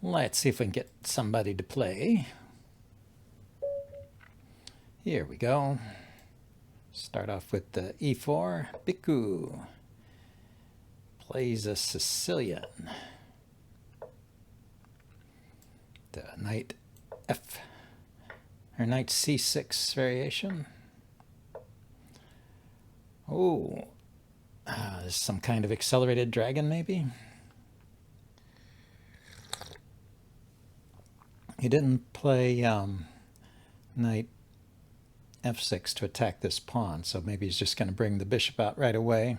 Let's see if we can get somebody to play. Here we go. Start off with the e4. Biku plays a Sicilian. The knight f, or knight c6 variation. Oh, some kind of accelerated dragon maybe? He didn't play knight f6 to attack this pawn, so maybe he's just going to bring the bishop out right away.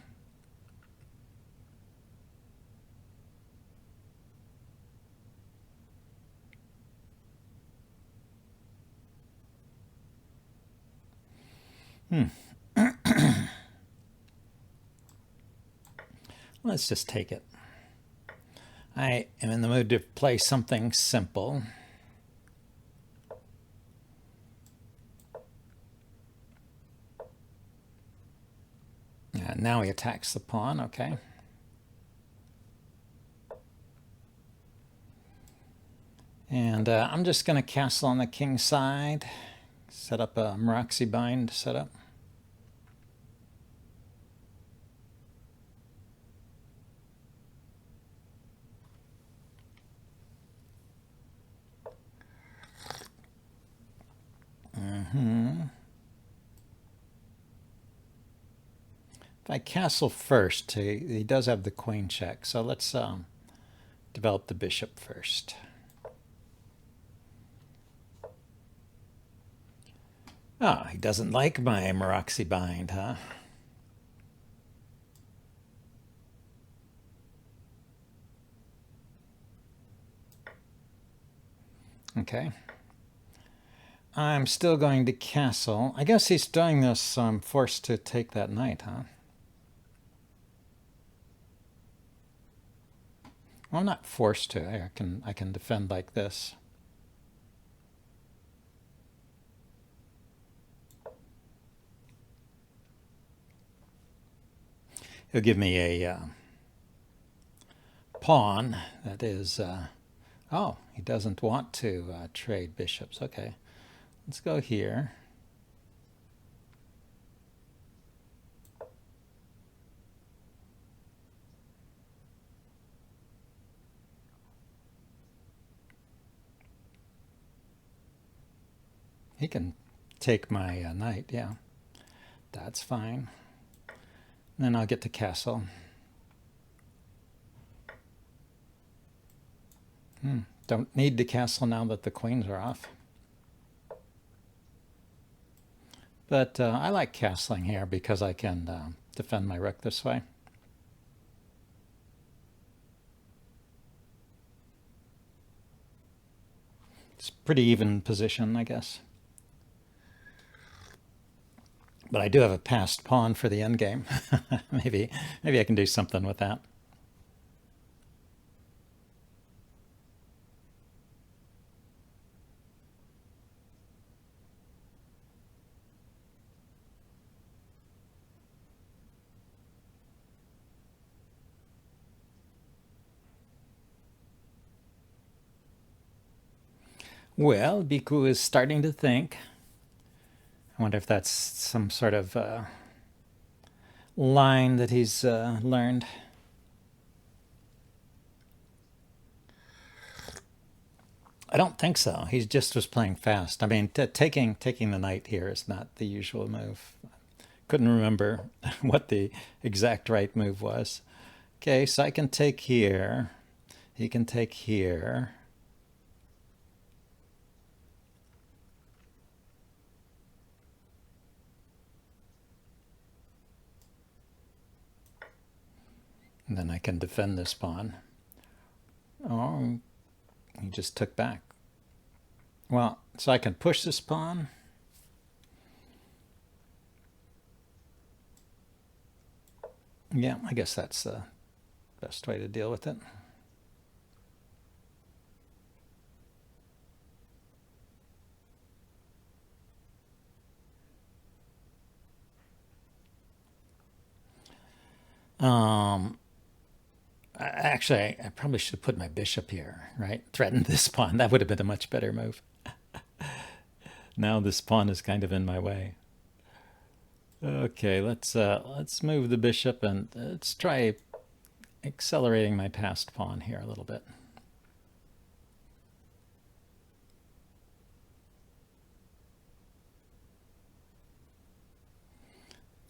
Let's just take it. I am in the mood to play something simple. Now he attacks the pawn, okay. And I'm just going to castle on the king side, set up a Meraxi bind setup. If I castle first, he does have the queen check, so let's develop the bishop first. Oh, he doesn't like my Meraxi bind, huh? Okay. I'm still going to castle. I guess he's doing this so I'm forced to take that knight, huh? Well, I'm not forced to. I can defend like this. He'll give me a pawn that is... oh, he doesn't want to trade bishops. Okay, let's go here. He can take my knight, yeah. That's fine. And then I'll get to castle. Don't need to castle now that the queens are off. But I like castling here because I can defend my rook this way. It's a pretty even position, I guess. But I do have a passed pawn for the endgame. maybe I can do something with that. Well, Biku is starting to think. I wonder if that's some sort of line that he's learned. I don't think so. He just was playing fast. I mean, taking the knight here is not the usual move. Couldn't remember what the exact right move was. Okay, so I can take here. He can take here. And then I can defend this pawn. Oh, he just took back. Well, so I can push this pawn. Yeah, I guess that's the best way to deal with it. Actually, I probably should have put my bishop here, right? Threatened this pawn. That would have been a much better move. Now this pawn is kind of in my way. Okay, let's move the bishop and let's try accelerating my passed pawn here a little bit.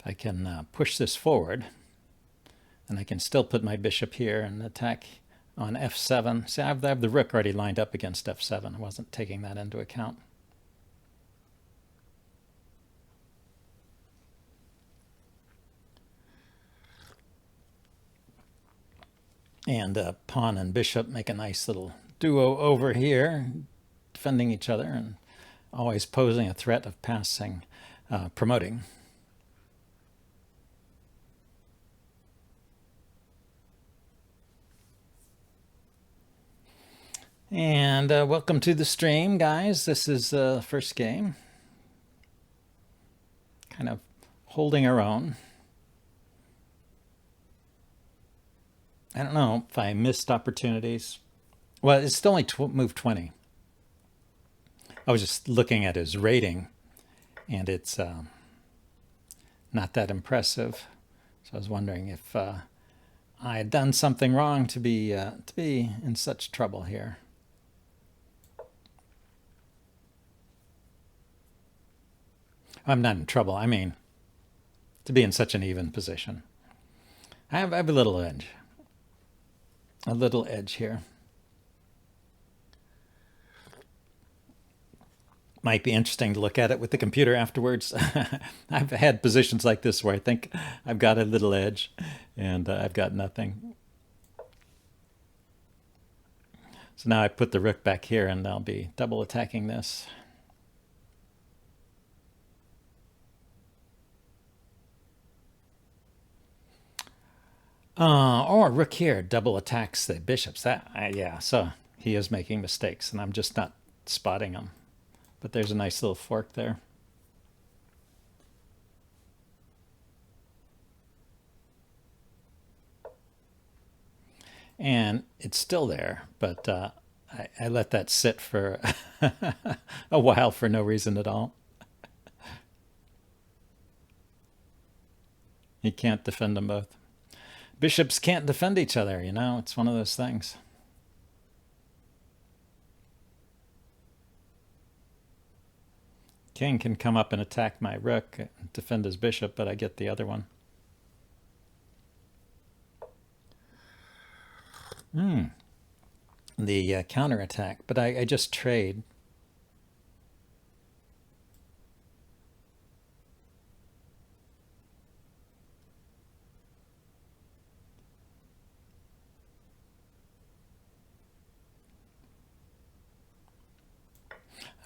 I can push this forward, and I can still put my bishop here and attack on f7. See, I have the rook already lined up against f7. I wasn't taking that into account. And pawn and bishop make a nice little duo over here, defending each other and always posing a threat of passing, promoting. And welcome to the stream, guys. This is the first game. Kind of holding our own. I don't know if I missed opportunities. Well, it's still only move 20. I was just looking at his rating, and it's not that impressive. So I was wondering if I had done something wrong to be in such trouble here. I'm not in trouble. I mean, to be in such an even position. I have a little edge. A little edge here. Might be interesting to look at it with the computer afterwards. I've had positions like this where I think I've got a little edge and I've got nothing. So now I put the rook back here and I'll be double attacking this. Or rook here double attacks the bishops. Yeah, so he is making mistakes and I'm just not spotting them. But there's a nice little fork there. And it's still there, but I let that sit for a while for no reason at all. You can't defend them both. Bishops can't defend each other, you know, it's one of those things. King can come up and attack my rook and defend his bishop, but I get the other one. The counterattack, but I just trade.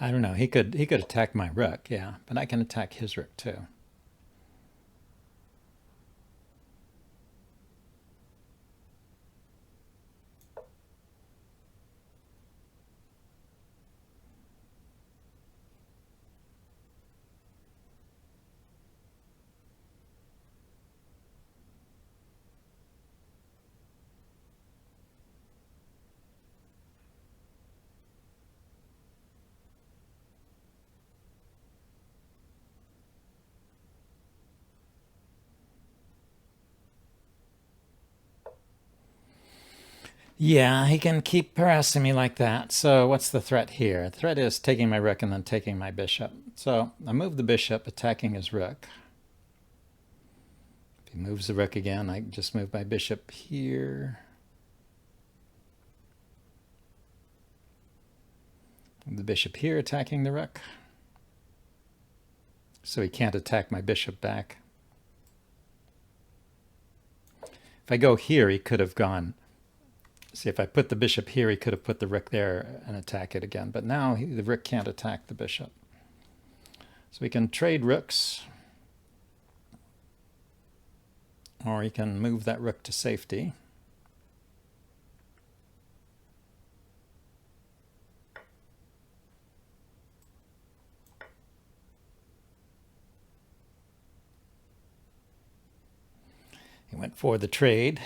I don't know. He could attack my rook, yeah, but I can attack his rook too. Yeah, he can keep harassing me like that. So what's the threat here? The threat is taking my rook and then taking my bishop. So I move the bishop, attacking his rook. If he moves the rook again, I just move my bishop here. Move the bishop here, attacking the rook. So he can't attack my bishop back. If I go here, he could have gone. See, if I put the bishop here, he could have put the rook there and attack it again. But now the rook can't attack the bishop. So we can trade rooks. Or he can move that rook to safety. He went for the trade.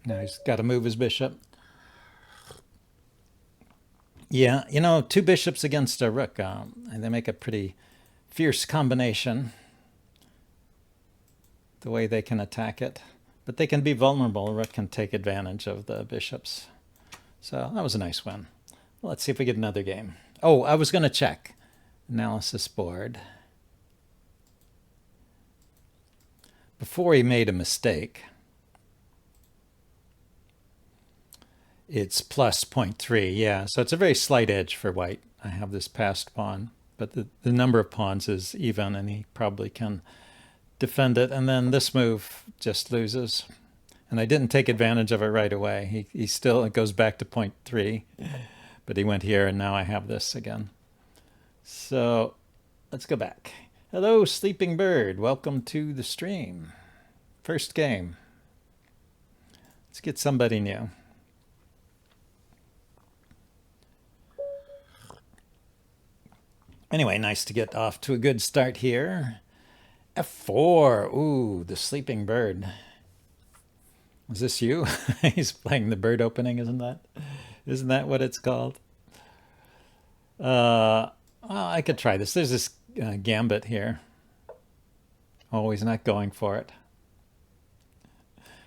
Now he's got to move his bishop. Yeah, you know, two bishops against a rook, and they make a pretty fierce combination, the way they can attack it. But they can be vulnerable. A rook can take advantage of the bishops. So that was a nice win. Well, let's see if we get another game. Oh, I was going to check. Analysis board. Before he made a mistake, it's plus 0.3. Yeah, so it's a very slight edge for white. I have this passed pawn, but the number of pawns is even, and he probably can defend it. And then this move just loses. And I didn't take advantage of it right away. He still, it goes back to 0.3, but he went here, and now I have this again. So let's go back. Hello, Sleeping Bird. Welcome to the stream. First game. Let's get somebody new. Anyway, nice to get off to a good start here. F4. Ooh, the Sleeping Bird. Is this you? He's playing the bird opening, isn't that what it's called? Well, I could try this. There's this gambit here. Oh, he's not going for it.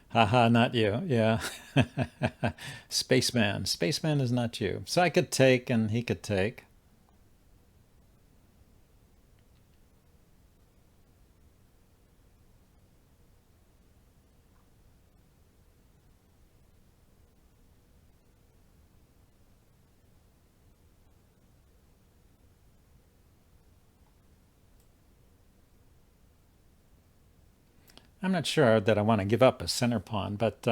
Haha, not you. Yeah. Spaceman. Spaceman is not you. So I could take and he could take. I'm not sure that I want to give up a center pawn, but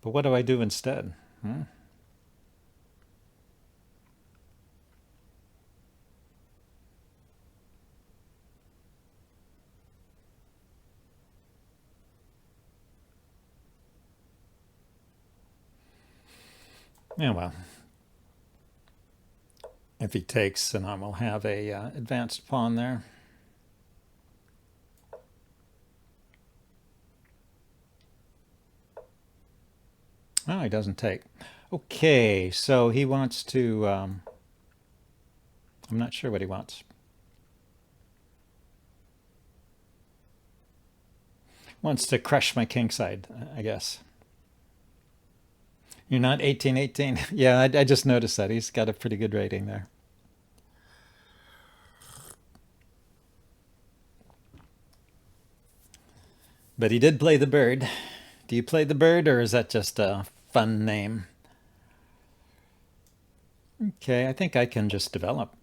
what do I do instead? Yeah, well, if he takes, then I will have a advanced pawn there. Oh, he doesn't take. Okay, so he wants to, I'm not sure what he wants. Wants to crush my kingside, I guess. You're not 1818? Yeah, I just noticed that. He's got a pretty good rating there. But he did play the bird. Do you play the bird, or is that just a fun name? Okay, I think I can just develop.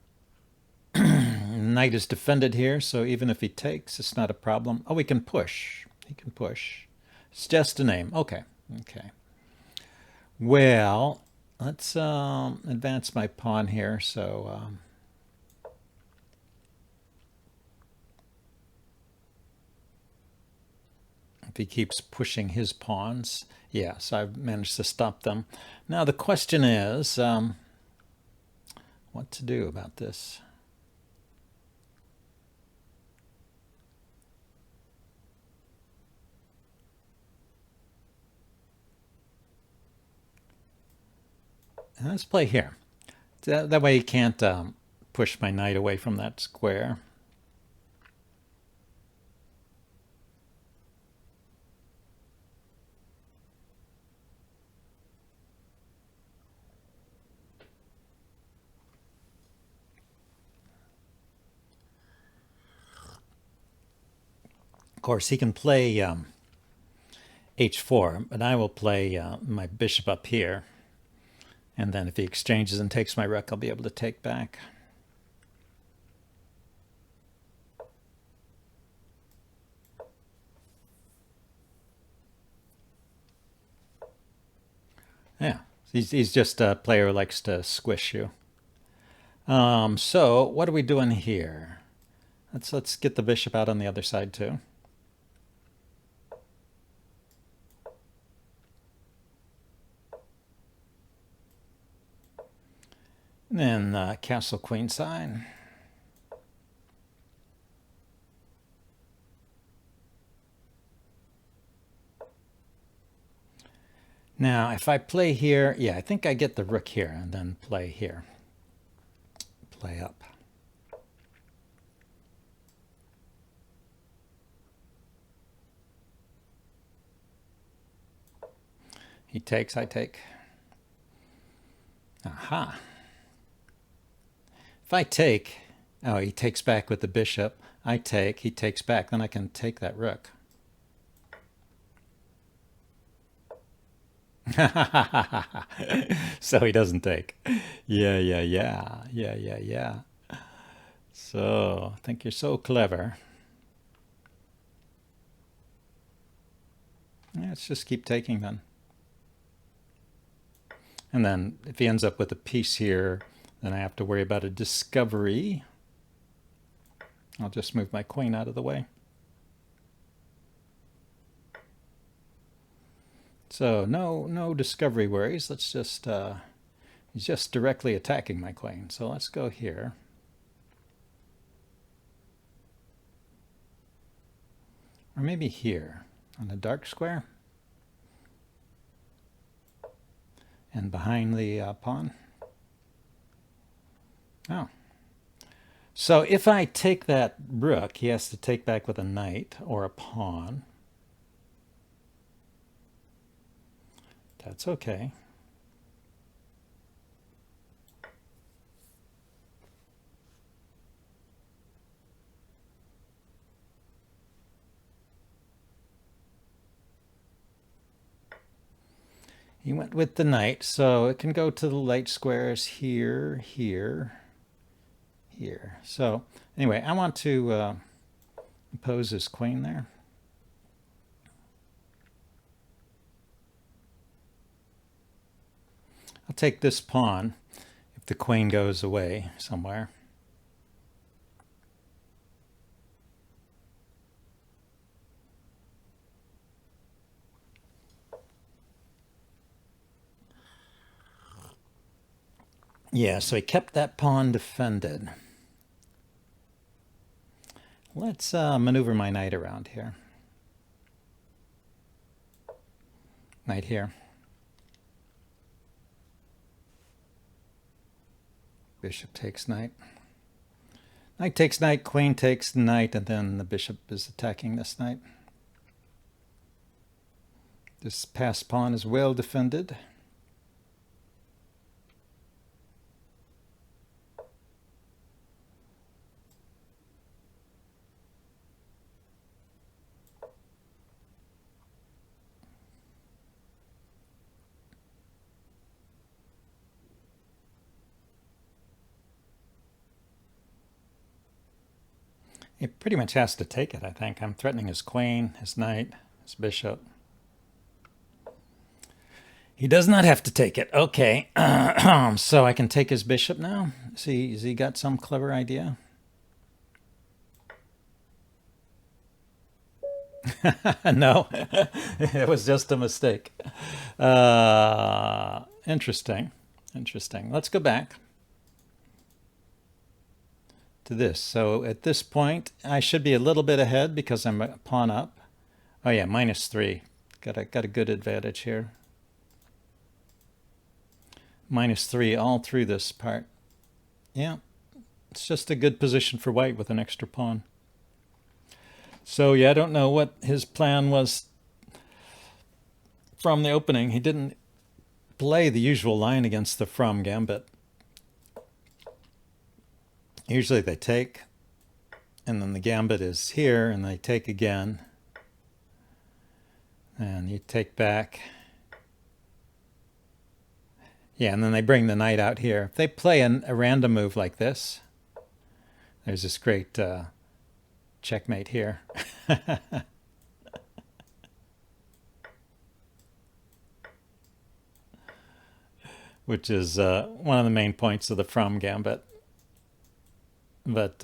Knight is defended here, so even if he takes, it's not a problem. Oh, he can push. He can push. It's just a name. Okay, okay. Well, let's advance my pawn here. So if he keeps pushing his pawns, yeah, so I've managed to stop them. Now the question is what to do about this. Let's play here. That way he can't push my knight away from that square. Of course, he can play h4, but I will play my bishop up here. And then if he exchanges and takes my rook, I'll be able to take back. Yeah, he's just a player who likes to squish you. So what are we doing here? Let's get the bishop out on the other side too. And then castle queenside. Now, if I play here, yeah, I think I get the rook here and then play here. Play up. He takes, I take. Aha. If I take, oh, he takes back with the bishop. I take, he takes back. Then I can take that rook. So he doesn't take. Yeah. So I think you're so clever. Yeah, let's just keep taking then. And then if he ends up with a piece here, then I have to worry about a discovery. I'll just move my queen out of the way. So no discovery worries. Let's just, he's just directly attacking my queen. So let's go here. Or maybe here on the dark square. And behind the pawn. Oh. So if I take that rook, he has to take back with a knight or a pawn. That's okay. He went with the knight, so it can go to the light squares here, here, here. So anyway, I want to impose his queen there. I'll take this pawn if the queen goes away somewhere. Yeah, so he kept that pawn defended. Let's maneuver my knight around here. Knight here. Bishop takes knight. Knight takes knight, queen takes knight, and then the bishop is attacking this knight. This passed pawn is well defended. He pretty much has to take it, I think. I'm threatening his queen, his knight, his bishop. He does not have to take it. Okay. So I can take his bishop now? Has he got some clever idea? No, it was just a mistake. Interesting. Let's go back to this. So at this point, I should be a little bit ahead because I'm a pawn up. Oh yeah, -3. Got a good advantage here. -3 all through this part. Yeah, it's just a good position for white with an extra pawn. So yeah, I don't know what his plan was from the opening. He didn't play the usual line against the from gambit. Usually they take, and then the gambit is here, and they take again. And you take back. Yeah, and then they bring the knight out here. If they play a random move like this, there's this great checkmate here. Which is one of the main points of the from gambit. But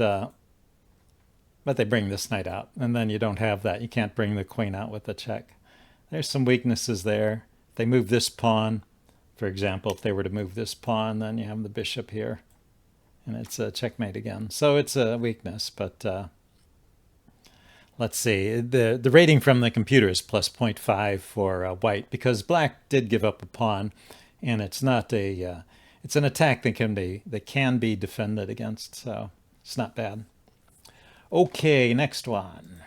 they bring this knight out, and then you don't have that. You can't bring the queen out with the check. There's some weaknesses there. If they move this pawn, for example, if they were to move this pawn, then you have the bishop here, and it's a checkmate again. So it's a weakness, but Let's see. The rating from the computer is plus zero point 0.5 for white because black did give up a pawn, and it's not a it's an attack that can be defended against, so it's not bad. Okay, next one.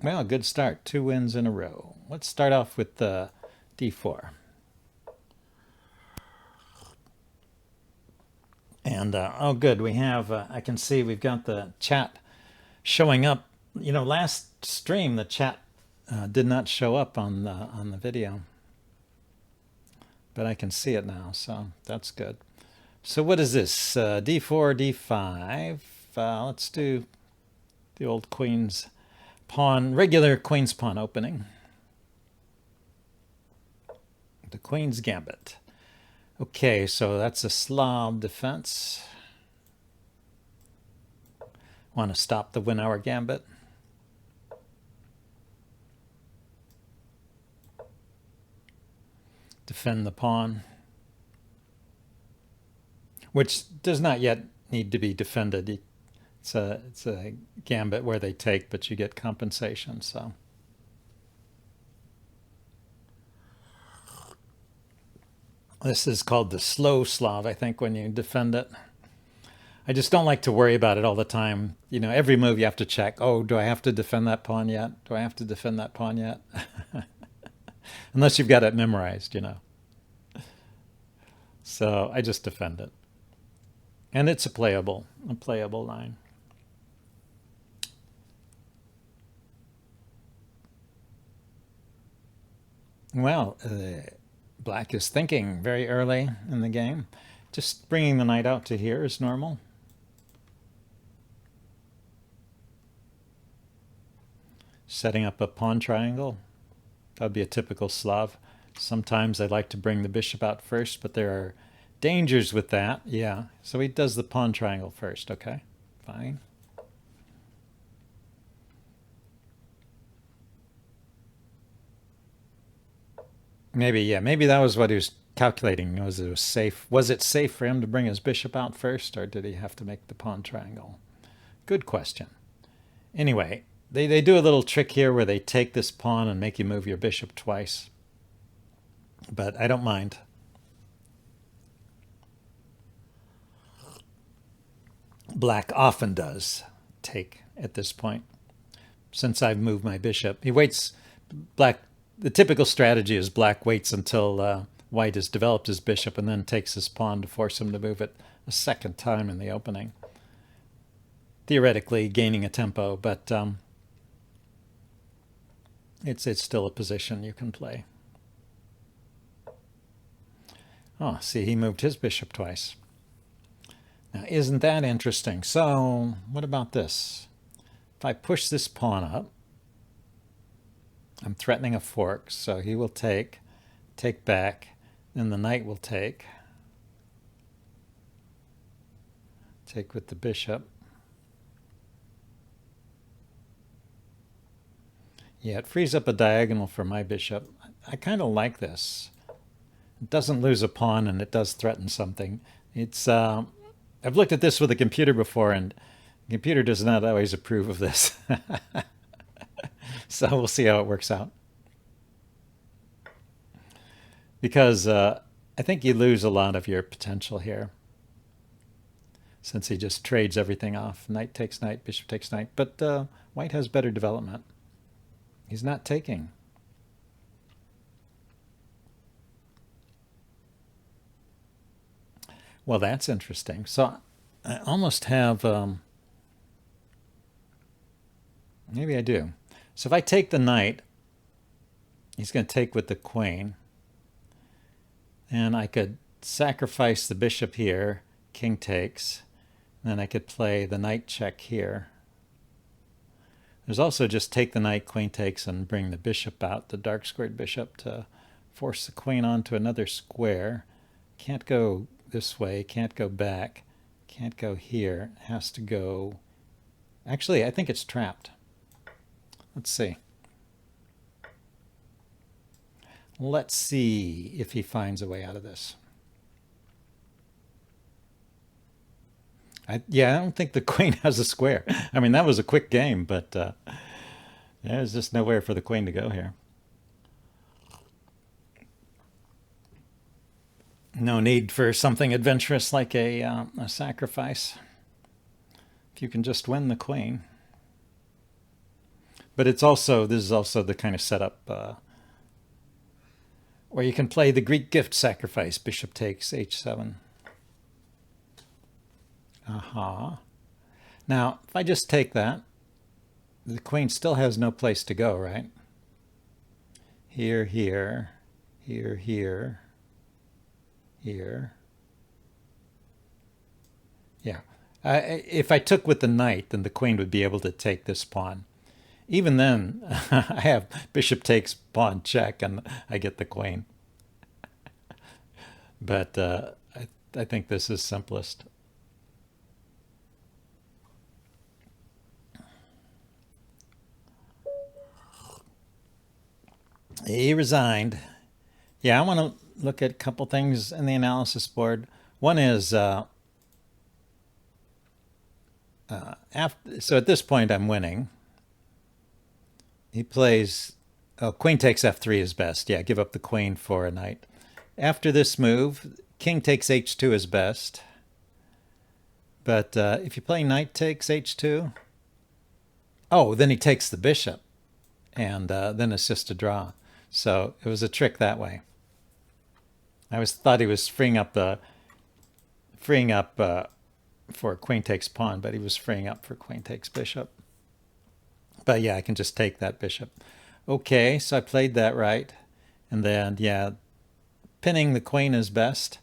Well, good start. 2 wins in a row. Let's start off with d4. And oh, good. We have. I can see we've got the chat showing up. You know, last stream the chat did not show up on the video, but I can see it now, so that's good. So what is this? d4, d5. Let's do the old queen's pawn, regular queen's pawn opening. The queen's gambit. Okay, so that's a Slav defense. Want to stop the 1 hour gambit. Defend the pawn, which does not yet need to be defended. It's a gambit where they take, but you get compensation. So this is called the slow Slav, I think, when you defend it. I just don't like to worry about it all the time. You know, every move you have to check. Oh, do I have to defend that pawn yet? Do I have to defend that pawn yet? Unless you've got it memorized, you know. So I just defend it. And it's a playable line. Well, black is thinking very early in the game. Just bringing the knight out to here is normal. Setting up a pawn triangle. That would be a typical Slav. Sometimes I like to bring the bishop out first, but there are dangers with that. Yeah, so he does the pawn triangle first. Okay, fine. Maybe that was what he was calculating. Was it safe? Was it safe for him to bring his bishop out first, or did he have to make the pawn triangle? Good question. Anyway, they do a little trick here where they take this pawn and make you move your bishop twice. But I don't mind. Black often does take at this point. Since I've moved my bishop, he waits. The typical strategy is black waits until white has developed his bishop and then takes his pawn to force him to move it a second time in the opening. Theoretically gaining a tempo, but it's still a position you can play. Oh, see, he moved his bishop twice. Now, isn't that interesting? So, what about this? If I push this pawn up, I'm threatening a fork, so he will take back, then the knight will take with the bishop. Yeah, it frees up a diagonal for my bishop. I kind of like this. It doesn't lose a pawn, and it does threaten something. It's I've looked at this with a computer before, and the computer does not always approve of this. So we'll see how it works out. Because I think you lose a lot of your potential here, since he just trades everything off. Knight takes knight, bishop takes knight. But white has better development. He's not taking. Well, that's interesting. So I almost have, maybe I do. So if I take the knight, he's going to take with the queen. And I could sacrifice the bishop here, king takes. Then I could play the knight check here. There's also just take the knight, queen takes, and bring the bishop out, the dark squared bishop, to force the queen onto another square. Can't go this way, can't go back, can't go here. It has to go... Actually, I think it's trapped. Let's see. Let's see if he finds a way out of this. Yeah, I don't think the queen has a square. I mean, that was a quick game, but there's just nowhere for the queen to go here. No need for something adventurous like a sacrifice. If you can just win the queen. But this is also the kind of setup where you can play the Greek gift sacrifice. Bishop takes h7. Aha. Now, if I just take that, the queen still has no place to go, right? Here, here, here, here, here. Yeah. If I took with the knight, then the queen would be able to take this pawn. Even then, I have bishop takes pawn check, and I get the queen. But I think this is simplest. He resigned. Yeah, I want to look at a couple things in the analysis board. One is so at this point I'm winning. He plays, oh, queen takes f3 is best. Yeah, give up the queen for a knight. After this move, king takes h2 is best. But if you play knight takes h2, oh, then he takes the bishop, and then it's just a draw. So it was a trick that way. I thought he was freeing up for queen takes pawn, but he was freeing up for queen takes bishop. But yeah, I can just take that bishop. Okay, so I played that right. And then, yeah, pinning the queen is best.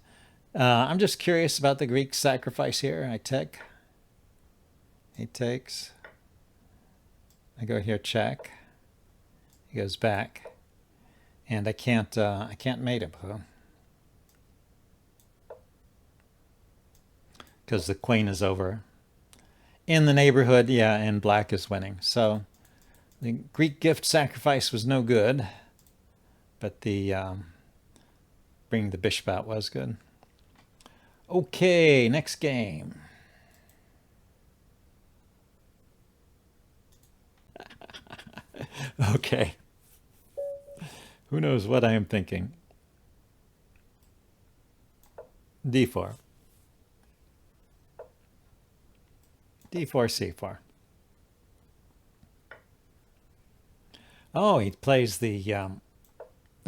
I'm just curious about the Greek sacrifice here. I take. He takes. I go here, check. He goes back. And I can't mate him, huh? Because the queen is over. In the neighborhood, yeah, and black is winning. So the Greek gift sacrifice was no good, but the bringing the bishop out was good. Okay, next game. Okay. Who knows what I am thinking? d4. d4, c4. Oh, he plays the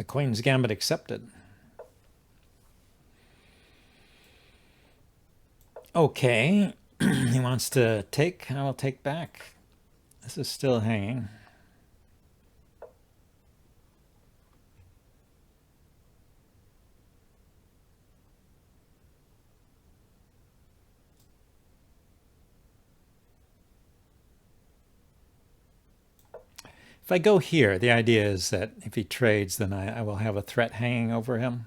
Queen's Gambit accepted. Okay, he wants to take. I will take back. This is still hanging. If I go here, the idea is that if he trades, then I will have a threat hanging over him.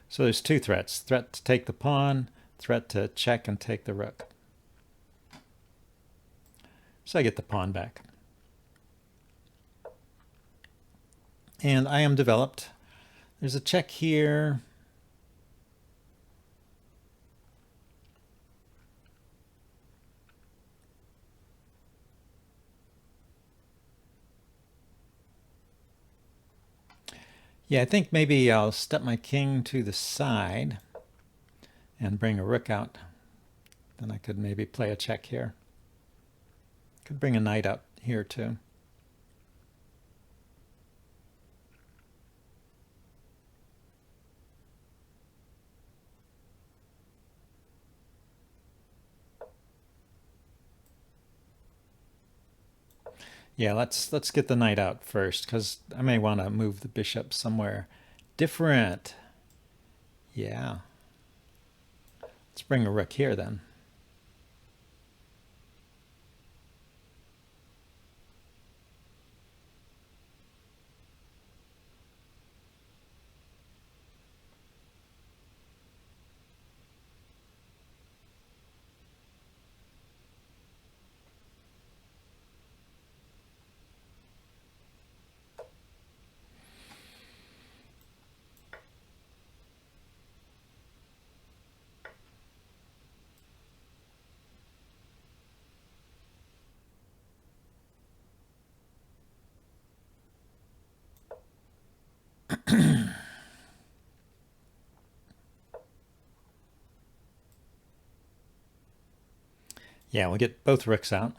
So there's two threats. Threat to take the pawn, threat to check and take the rook. So I get the pawn back. And I am developed. There's a check here. Yeah, I think maybe I'll step my king to the side and bring a rook out. Then I could maybe play a check here. Could bring a knight up here too. Yeah, let's get the knight out first, because I may want to move the bishop somewhere different. Yeah. Let's bring a rook here then. Yeah, we'll get both rooks out.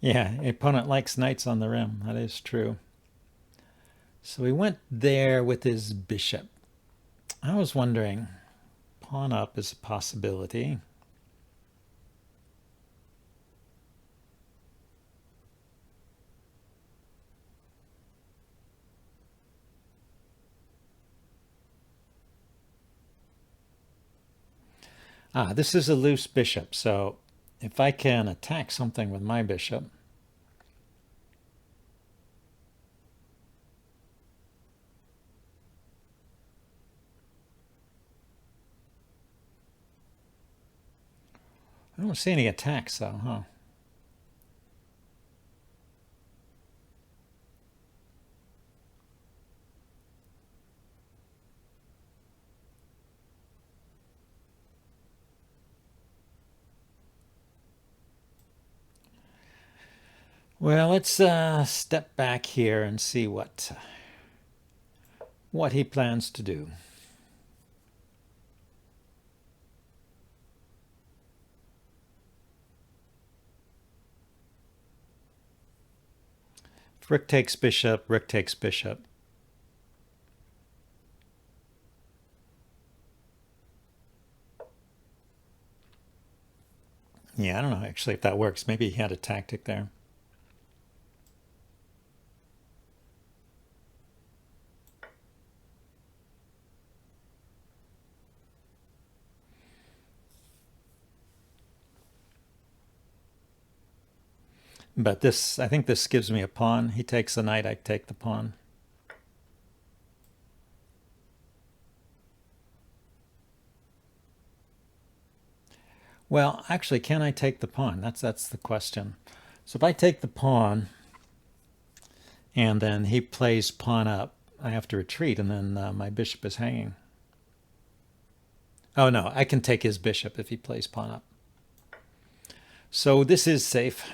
Yeah, the opponent likes knights on the rim. That is true. So he went there with his bishop. I was wondering, pawn up is a possibility. Ah, this is a loose bishop, so if I can attack something with my bishop, I don't see any attacks though, huh? Well, let's step back here and see what he plans to do. If rook takes bishop, rook takes bishop. Yeah, I don't know actually if that works. Maybe he had a tactic there. But this, I think this gives me a pawn. He takes the knight, I take the pawn. Well, actually, can I take the pawn? That's the question. So if I take the pawn and then he plays pawn up, I have to retreat and then my bishop is hanging. Oh no, I can take his bishop if he plays pawn up. So this is safe.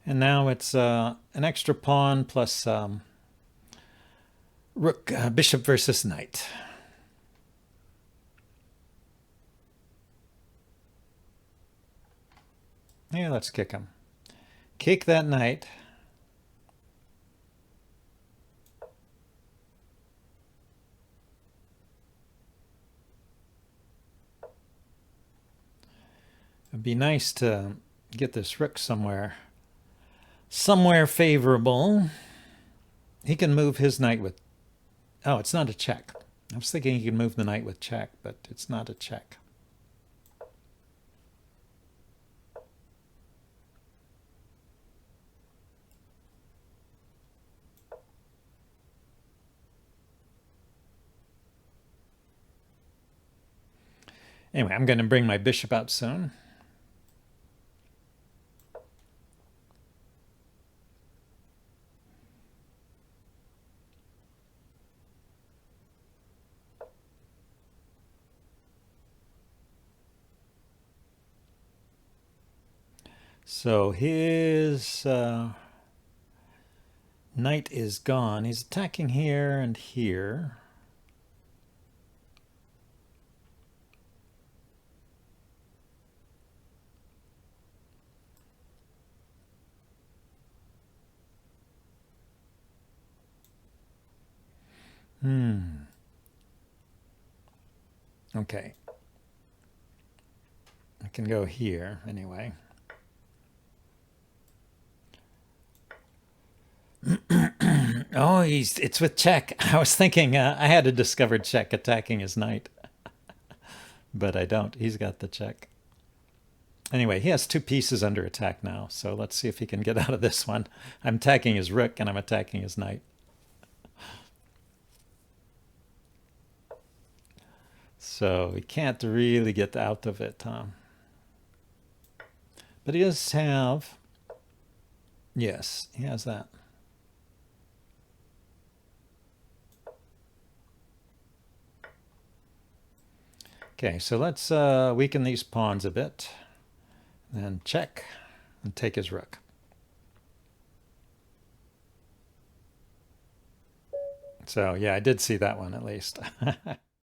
And now it's an extra pawn plus rook, bishop versus knight. Yeah, let's kick him. Kick that knight. It'd be nice to get this rook somewhere favorable. He can move his knight with... Oh, it's not a check. I was thinking he could move the knight with check, but it's not a check. Anyway, I'm going to bring my bishop out soon. So his knight is gone. He's attacking here and here. Okay. I can go here anyway. Oh, it's with check. I was thinking I had a discovered check attacking his knight. But I don't. He's got the check. Anyway, he has two pieces under attack now, so let's see if he can get out of this one. I'm attacking his rook and I'm attacking his knight. So he can't really get out of it, huh? But he does have, yes, he has that. Okay, so let's weaken these pawns a bit. Then check and take his rook. So yeah, I did see that one at least.